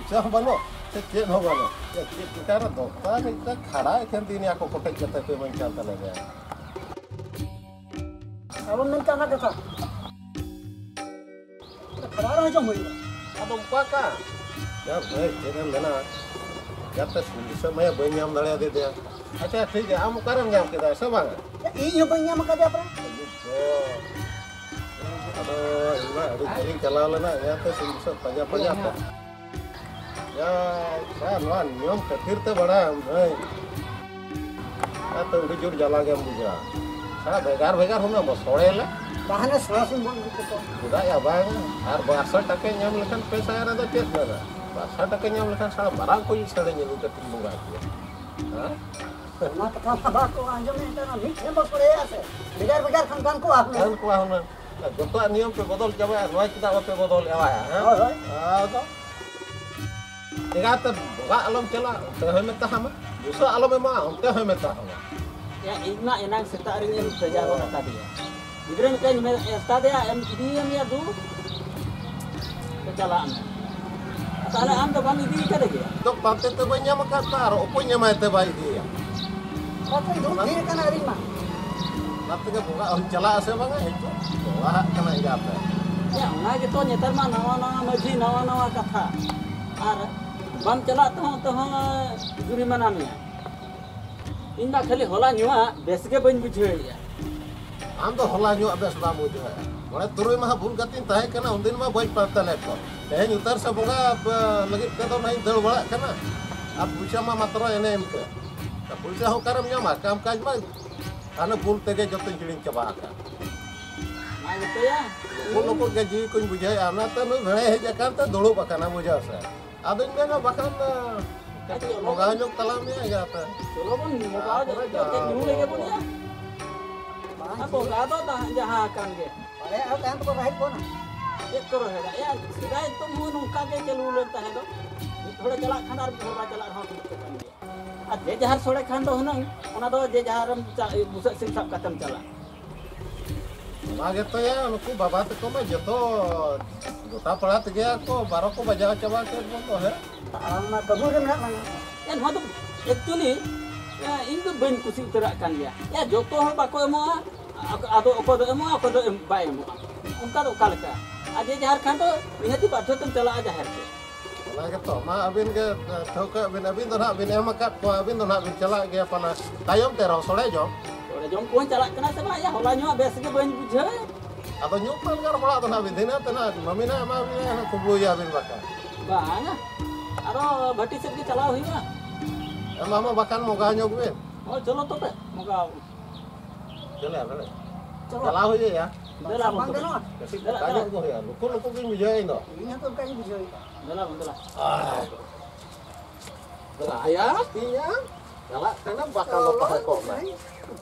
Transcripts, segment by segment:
pulsa bano, cek no bano. Ya cek karena dokter kita khara ikan ini aku kotek kata pe mancal talaga. अब minta ना देखा खड़ा रह जाओ मुझे Ado paka. Ya baik, jangan lena. Ya tes समय banyak dale ade dia. Acha ठीक है, हम करन जाम kita sebang. ये banyak maka dia apa Aduh, ini ada jaring kalau lena ya tes bisa pajak-pajak. Ya, kan wan nyom ketir te bada. Atau hujur jalan gam juga. Saya begar-begar huna mo sore la. bahana selasin bon gitu Tidak ya bang, har bahasa take nyam lekan pesa ada cek nana. Bahasa take nyam lekan salah barang ko isale nyu ke timbung lagi. Hah? ना तो काम बाको अंजम में इतना नहीं है बस पड़े ऐसे बिगाड़ बिगाड़ खानदान को आपने Kan ko huna. Joto niam pe bodol jaba, noi kita pe bodol ewa ya. ओए Ah to. Tingata boga alam cela, te hemet hama. Busa alam memang, te hemet hama. Ya igna enang seta ring em pejaro kata dia. Gidren kan me esta dia em dia ya du kejalaan. Asal am to ban idi ka dege. To pante te banya makata, opo nyama te bai dia. apa itu dia kan hari mah Nanti ke boga on cela ase bang itu. Boga kena igape. Ya ona gitu nyetar mah nawa-nawa maji nawa-nawa kata. Ar bam chala to juri manamnya. Inda khali hola nyua besge ban bujhe ya. Am to hola nyu abes sudah muju ya. Mana turun mah bun katin tahe kena undin mah baik parta lepo. Teh nyutar sa boga lagi ka to nain dal bala kena. Ab bucha mah matro ene emke. Ta pulsa ho karam nyama kam kaj mah. Ana bun tege jotin jiling coba ka. Nah gitu ya. Bun ko gaji kun bujai ana ta nu bhere heja kan ta dulu bakana muja sa. Adun mena bakan boga nyuk talamnya ya ta. Solo pun muka aja ke nyu lege pun ya. Apa kado ta jahakan ge. अरे अब काम तो right को ना एक करो है या सीधा तो मुंह नुका के चलू लेता है तो थोड़ा चला खाना और थोड़ा चला रहा हूं तो कर दिया आ जे जहर छोड़े खान दो ना ओना दो जे जहरम बुसा सिंह सब खत्म चला Nah gitu ya, nuku babat ko mah joto gota palat gaya ko baro ko bajaw coba ke boto he. ना कबूल के ना या नो तो एक्चुअली इन तो बन कुछ उतरा kan ya ya joto hor bako emo ado oko do emo ako do ba emo उनका तो काल का आज जहर खान तो निहती बाध्य तुम चला जहर के Nah gitu, mah abin ke thok abin do na abin emakat ko abin do na abin cala gaya pana tayom terong sore jom. Ora jom pun cala kena sama ya hola nyo bes ke ban bujhe Atau nyupan kar pala do na abin dina tena mamina ma abin kublu ya abin bakal. bang aro भट्टी से के चला हुई ना Mama bakan moga nyok bin. oh चलो तो पे मगा Jale bale. चलो Cala ho ya. दला बंद बंद ना Kasi kayo ko ya. Luko bin bujay no. ini तो कहीं बुझाई दला Bandla Dala ya, tinya. Dala kana bakal lo pakai kok.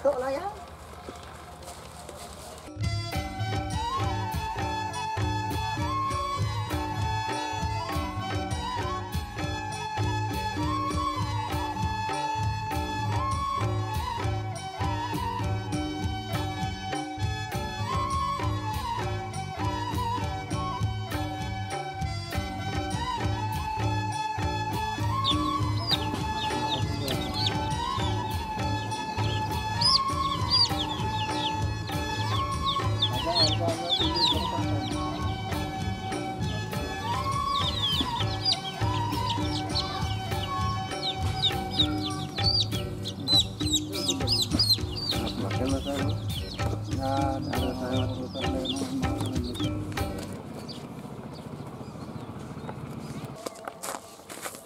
तो ला यार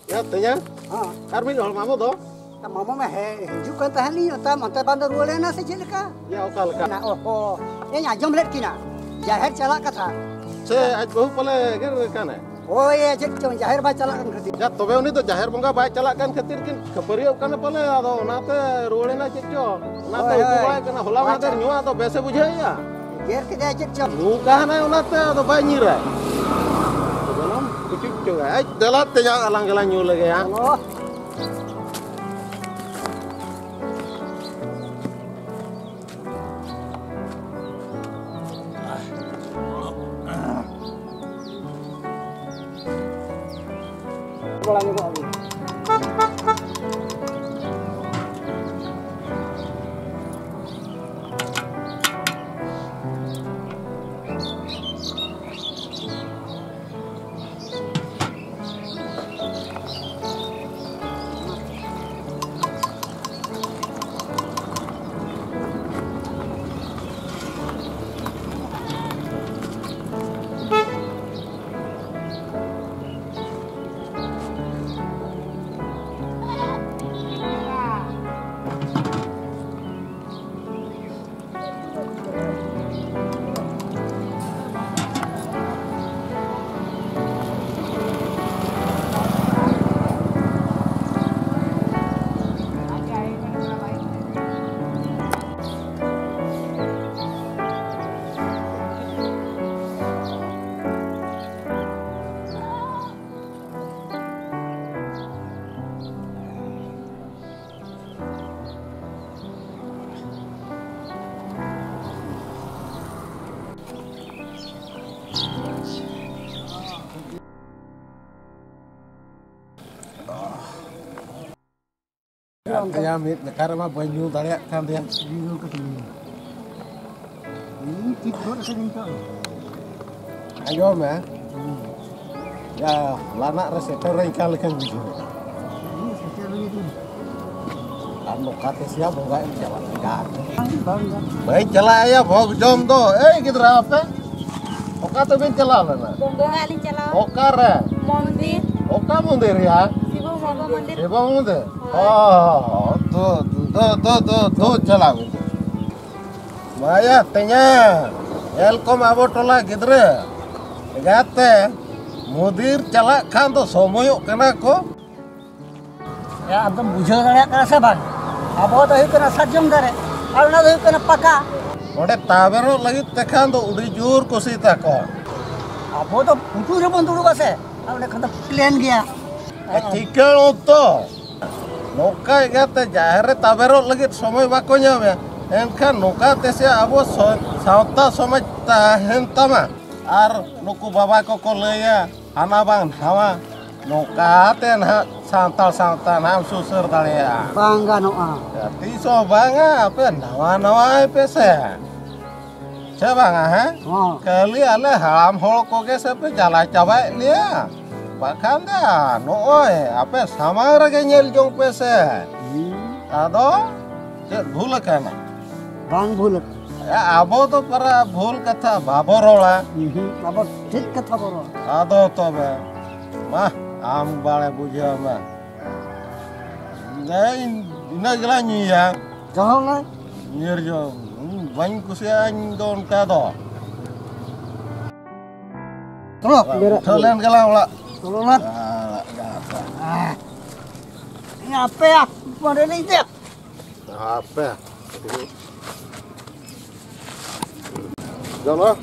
Ya, tinya. हाँ Karmin hol mamu do. मामा में है जो कहता है नहीं होता मत बंद रोले ना से चल का Ya okal ka. ना ओहो ये ना जम लेट की ना जाहिर चला का था Se aj bahu pale ger kana. ओ ये जब चम जाहिर बा चला कर दी Ya tobe uni to jahir bongga bai chalak kan khatir kin khapariyo kana pale ado onate ruole na chekjo. Onate Oi, upu oi. bai kana hola mader nyu ado bese bujhe ya. गेर के दे जब चम Nu kahana onate ado bai nyira. Belum kucuk juga. Aj dalat tenya alang-alang nyu lagi ya. O bala nyebok aku. Kaya negara mah banyu dariak kan dia. Bingung ke sini. Ini tidur ke sini kok. Ayo mah. Ya, lana reseptor yang kali kan gitu. Ini secara itu. Anu kate siap enggak ini jalan enggak. Bangga. Baik jala ya bog jom to. Gitu apa? Oka to bin jala lana. Kali chalaओ Oka re. मंदिर Oka mundir ya. Shiv बाबा मंदिर Eba mundir. Oh, tuh jala mundir. Maya tanya. Elkom abo tola gidre. Gate. Mudir chalak khan to somoyok kana ko. Ya abdum bujhaw dareyak kana se bang. Abo do huyuk kana sarjom dare. Ar ona do huyuk kana paka. Ode tabero lagi tekhan to udi jur kusita ko. Abo do putu re bon duduk ase. Ar ona khan plan gaya. Chikel to. Noka gate jahre tabero lagi somoy bako nyame. Enkan noka tesia abo sauta somaj tahen tama. Ar nuku baba ko leya hana bang hawa. Noka ten ha santal ham susur dalea. Bangga noa. Jadi so banga apa nawa pese. Coba ha? Oh. Kali ale halam hol koge sepe jala cabai lia. Bahkan dah nooi apa sama rage nyel jong pese. Ado cek bhul kana. Bang bhulat. Ya abo to para bhul katha baborola. Abo ঠিক কথা বলো। Ado tobe. Mah am bale bujha ma. Nei ina gala ya. যাও না। Nyir jo bany kusian don kado. চলো Bera. Tolen gala wala. চলো না। Ala gata. Ini apa ya? Pada ni dia. Apa? Jangan